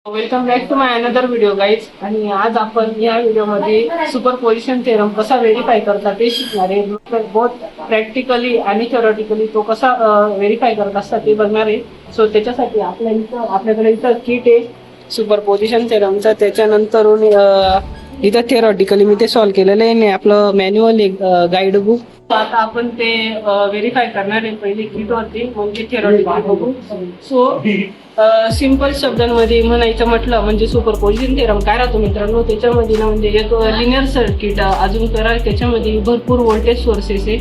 Welcome back to my another video guys. आणि आज आपण या व्हिडिओमध्ये सुपरपोजिशन थेरम कसा व्हेरीफाय करतात ते शिकणार आहे. बोथ प्रॅक्टिकली आणि थेरॉटिकली तो कसा व्हेरीफाय करत असतात ते बघणार आहे. सो त्याच्यासाठी आपल्याकडे इथं किट आहे सुपरपोजिशन थेरमचं. त्याच्यानंतर इथं थेरॉटिकली मी ते सॉल्व्ह केलेलं आहे. आपलं मॅन्युअल एक गाईड बुक. आता आपण ते व्हेरीफाय करणार आहे. पहिले किट होती म्हणजे थेरॉटिकल बघू. सो सिंपल शब्दांमध्ये म्हणायचं म्हटलं म्हणजे सुपरपोजिशन थेरम काय राहतो मित्रांनो, त्याच्यामध्ये ना म्हणजे एक लिनियर सर्किट अजून करा. त्याच्यामध्ये भरपूर व्होल्टेज सोर्सेस आहे.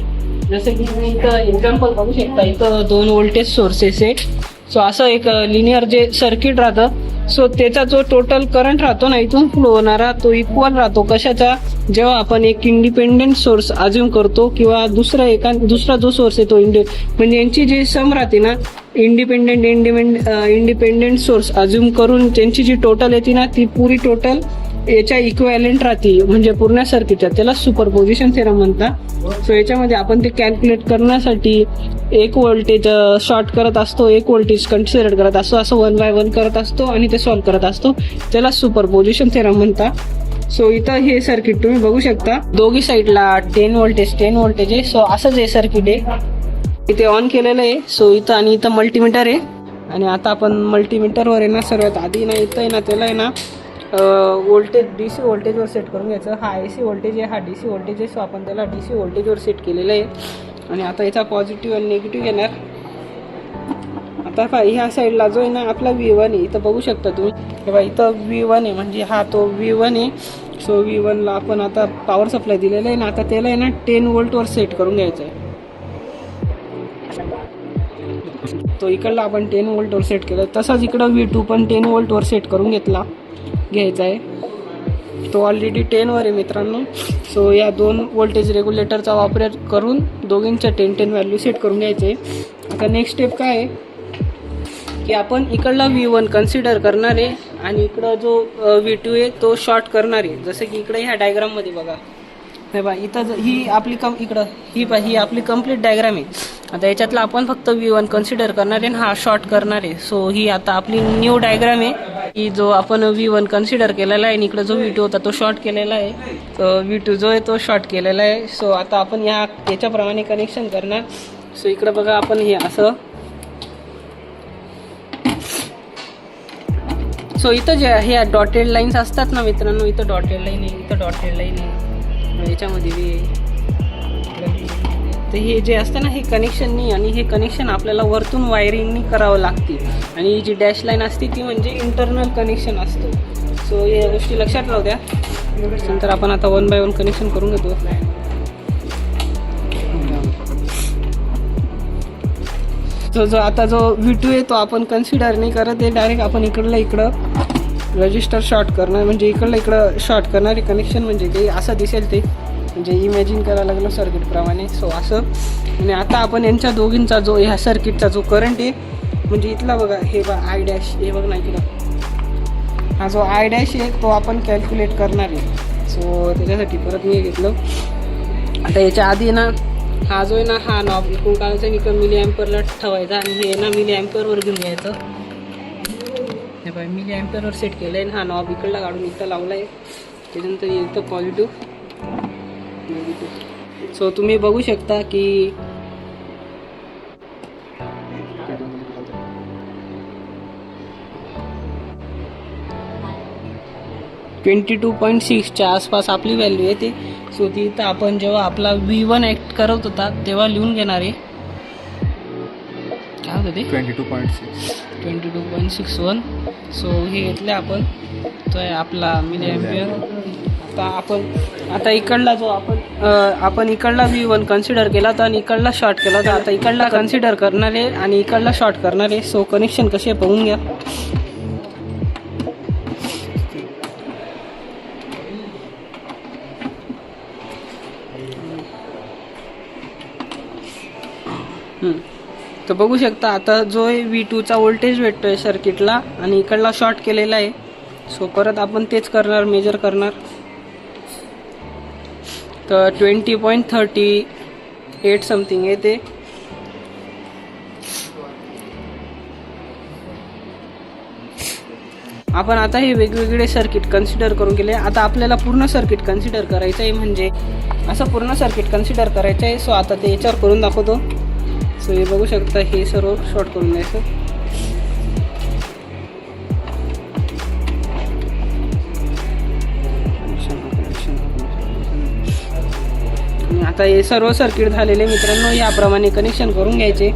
जसं की तुम्ही इथं एक्झाम्पल बघू शकता, इथं 2 व्होल्टेज सोर्सेस आहे. सो असं एक लिनियर जे सर्किट राहतं, सो त्याचा जो टोटल करंट राहतो ना इथून फ्लो होणारा, तो इक्वल राहतो कशाचा, जेव्हा आपण एक इंडिपेंडेंट सोर्स अज्युम करतो किंवा दुसरा जो सोर्स आहे तो म्हणजे यांची जी सम राहते ना, इंडिपेंडेंट सोर्स अज्युम करून त्यांची जी टोटल येते ना, ती पुरी टोटल याच्या इक्वॅलेंट राहते म्हणजे पूर्ण सर्किटच्या. त्याला सुपरपोजिशन थेरम म्हणतात. सो याच्यामध्ये आपण ते कॅल्क्युलेट करण्यासाठी एक व्होल्टेज शॉर्ट करत असतो, एक व्होल्टेज कन्सिडर करत असतो, असं 1 बाय 1 करत असतो आणि ते सॉल्व्ह करत असतो. त्याला सुपरपोजिशन थेरम म्हणतात. सो इथं हे सर्किट तुम्ही बघू शकता, दोघी साईडला 10 व्होल्टेज आहे. सो असंच हे सर्किट आहे. इथे ऑन केलेलं आहे. सो इथं आणि इथं मल्टीमीटर आहे. आणि आता आपण मल्टीमीटरवर आहे ना, सर्वात आधी ना इथं आहे ना, त्याला आहे ना व्होल्टेज DC व्होल्टेजवर सेट करून घ्यायचं. हा AC व्होल्टेज आहे, हा DC व्होल्टेज आहे. सो आपण त्याला DC व्होल्टेजवर सेट केलेलं आहे. आणि आता याचा पॉझिटिव्ह आणि निगेटिव्ह येणार. आता ह्या साईडला जो आहे ना आपला V1 आहे, इथं बघू शकता तुम्ही. तेव्हा इथं V1 आहे म्हणजे हा तो V1 आहे. सो V1ला आपण आता पॉवर सप्लाय दिलेला आहे ना, आता त्याला आहे ना 10 व्होल्टवर सेट करून घ्यायचं आहे. तो इकडला आपण 10 व्होल्टवर सेट केला. तसाच इकडं V2 पण 10 व्होल्टवर सेट करून घ्यायचा आहे. तो ऑलरेडी 10 वर आहे मित्रांनो. सो या 2 व्होल्टेज रेग्युलेटरचा वापर करून दोघींच्या 10 व्हॅल्यू सेट करून घ्यायचे. आता नेक्स्ट स्टेप काय आहे की आपण इकडला V1 कन्सिडर करणार आहे आणि इकडं जो V2 आहे तो शॉर्ट करणार आहे. जसं की इकडे ह्या डायग्राममध्ये बघा, हे बघा इथं ही आपली ही आपली कंप्लीट डायग्राम आहे. आता याच्यातला आपण फक्त V1 कन्सिडर करणार आहे आणि हा शॉर्ट करणार आहे. सो ही आता आपली न्यू डायग्राम आहे की जो आपण V1 कन्सिडर केलेला आहे आणि इकडे जो V2 होता तो शॉर्ट केलेला आहे. तो V2 जो आहे तो शॉर्ट केलेला आहे. सो आता आपण याच्याप्रमाणे कनेक्शन करणार. सो इकडे बघा आपण हे असं, सो इथं जे हे डॉटेड लाईन्स असतात ना मित्रांनो, इथं डॉटेड लाईन आहे, इथं डॉटेड लाईन आहे, याच्यामध्ये बी तर हे जे असतं ना हे कनेक्शन नाही. आणि हे कनेक्शन आपल्याला वरतून वायरिंगनी करावं लागते. आणि जी डॅश लाईन असते ती म्हणजे इंटरनल कनेक्शन असतं. सो या गोष्टी लक्षात राहू द्या. नंतर आपण आता 1 बाय 1 कनेक्शन करून घेतो. जो आता जो V2 आहे तो आपण कन्सिडर नाही करत आहे. डायरेक्ट आपण इकडं रजिस्टर शॉर्ट करणार, म्हणजे इकडं शॉर्ट करणारे कनेक्शन म्हणजे ते असं दिसेल, ते म्हणजे इमॅजिन करायला लागलं सर्किटप्रमाणे. सो असं. आणि आता आपण यांच्या दोघींचा जो ह्या सर्किटचा जो करंट आहे म्हणजे इथला बघा, हे बघा I डॅश, हे बघ ना इकडं हा जो I डॅश आहे तो आपण कॅल्क्युलेट करणार आहे. सो त्याच्यासाठी परत मी घेतलं. आता याच्या आधी ना हा जो आहे ना हा नॉब इकडून काढायचा आणि इकडं मिली ॲम्परला ठेवायचा आणि हे ना मिली ॲम्परवर घेऊन घ्यायचं. हे बघा मिली ॲम्परवर सेट केलं आहे. हा नॉब इकडला काढून इथं लावला आहे. त्याच्यानंतर इथं पॉझिटिव्ह. सो तुम्ही बघू शकता की 22.6च्या आसपास आपली व्हॅल्यू येते. सो ती इथं आपण जेव्हा आपला V1 ॲक्ट करत होता तेव्हा लिहून घेणार आहे. काय होतं ते 22.61. सो हे घेतले आपण, तो आहे आपला मिली ॲम्पियर. आता इकडला जो आपण इकडला V1 कन्सिडर केला होता आणि इकडला शॉर्ट केला होता. आता इकडला कन्सिडर करणार आहे आणि इकडला शॉर्ट करणार आहे. सो कनेक्शन कसे बघून घ्या. तर बघू शकता आता जो V2चा व्होल्टेज भेटतोय सर्किटला आणि इकडला शॉर्ट केलेला आहे. सो परत आपण तेच करणार, मेजर करणार. तर 20.38 समथिंग येते. आपण आता हे वेगवेगळे सर्किट कन्सिडर करून गेले. आता आपल्याला पूर्ण सर्किट कन्सिडर करायचं आहे, म्हणजे असं पूर्ण सर्किट कन्सिडर करायचं आहे. सो आता ते याच्यावर करून दाखवतो. सो हे बघू शकता, हे सर्व शॉर्ट करून द्यायचं. आणि आता हे सर्व सर्किट झालेले मित्रांनो, याप्रमाणे कनेक्शन करून घ्यायचे.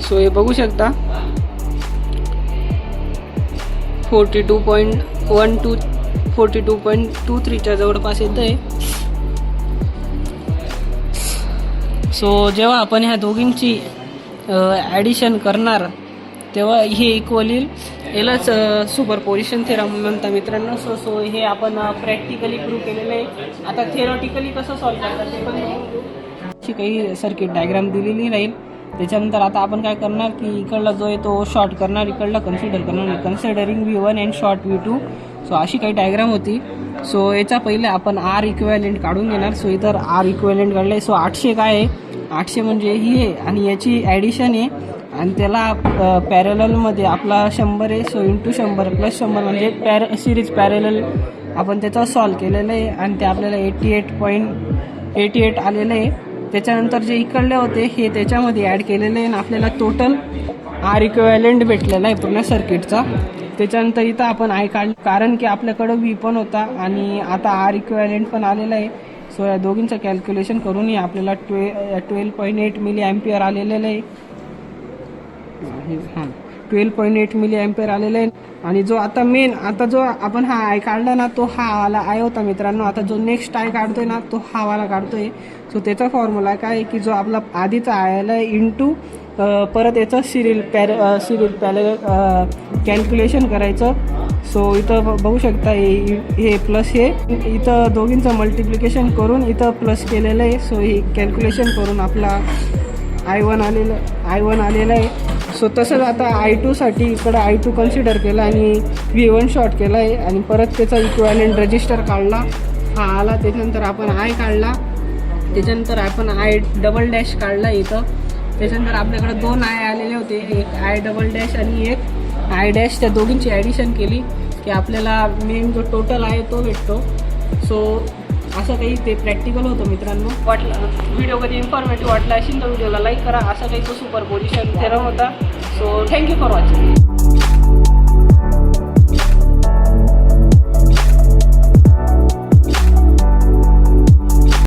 सो हे बघू शकता 42.12 42.23च्या जवळपास येत आहे. सो जेव्हा आपण ह्या दोघींची ॲडिशन करणार तेव्हा हे इक्वल येईल. यालाच सुपरपोजिशन थेरम म्हणता मित्रांनो. सो हे आपण प्रॅक्टिकली प्रूव्ह केलेलं आहे. आता थेरॉटिकली कसं सॉल्व्ह करतात ते पण अशी काही सर्किट डायग्राम दिलेली राहील. त्याच्यानंतर आता आपण काय करणार की इकडला जो आहे तो शॉर्ट करणार, इकडला कन्सिडर करणार, considering V1 and short V2. So अशी काही डायग्राम होती. सो याच्या पहिले आपण R इक्विव्हॅलेंट काढून घेणार. सो इतर R इक्विव्हॅलेंट काढलं आहे. सो 800 काय आहे, 800 म्हणजे ही आहे आणि याची ॲडिशन आहे आणि त्याला पॅरेललमध्ये आपला 100 आहे. सो इंटू 100 प्लस 100 म्हणजे सिरीज पॅरेलल आपण त्याचा सॉल्व केलेलं आहे आणि ते आपल्याला 88.88 आलेलं आहे. त्याच्यानंतर जे इकडले होते हे त्याच्यामध्ये ॲड केलेले आहे आणि आपल्याला टोटल R इक्विव्हॅलेंट भेटलेला आहे पूर्ण सर्किटचा. त्याच्यानंतर इथं आपण I काढलं कारण की आपल्याकडं V पण होता आणि आता R इक्विव्हॅलेंट पण आलेला आहे. सो या दोघींचं कॅल्क्युलेशन करूनही आपल्याला 12.8 मिली ॲम्पियर आलेलं आहे. 12.8 मिली ॲम्पियर आलेलं आहे. आणि जो आता मेन आता जो आपण हा I काढला ना तो हा वाला I होता मित्रांनो. आता जो नेक्स्ट I काढतोय ना तो हा वाला काढतोय. सो त्याचा फॉर्म्युला काय आहे की जो आपला आधीचा I आला आहे इंटू परत याचं सिरियल पॅरेलल कॅल्क्युलेशन करायचं. सो इथं बघू शकता हे प्लस हे इथं दोघींचं मल्टिप्लिकेशन करून इथं प्लस केलेलं आहे. सो हे कॅल्क्युलेशन करून आपला I1 आलेलं आहे. सो तसंच आता I2साठी इकडं I2 कन्सिडर केला आणि V1 शॉर्ट केला आहे आणि परत त्याचा इक्विव्हॅलेंट रजिस्टर काढला, हा आला. त्याच्यानंतर आपण I काढला, त्याच्यानंतर आपण I डबल डॅश काढला इथं. त्याच्यानंतर आपल्याकडे 2 I आलेले होते, एक I डबल डॅश आणि एक I डॅश. त्या दोघींची ॲडिशन केली की आपल्याला मेन जो टोटल आहे तो भेटतो. सो असं काही ते प्रॅक्टिकल होतं मित्रांनो. व्हिडिओ कधी इन्फॉर्मेटिव्ह वाटला असेल तर व्हिडिओला लाईक करा. असं काही तो सुपरपोजिशन थेरम होता. So thank you for watching.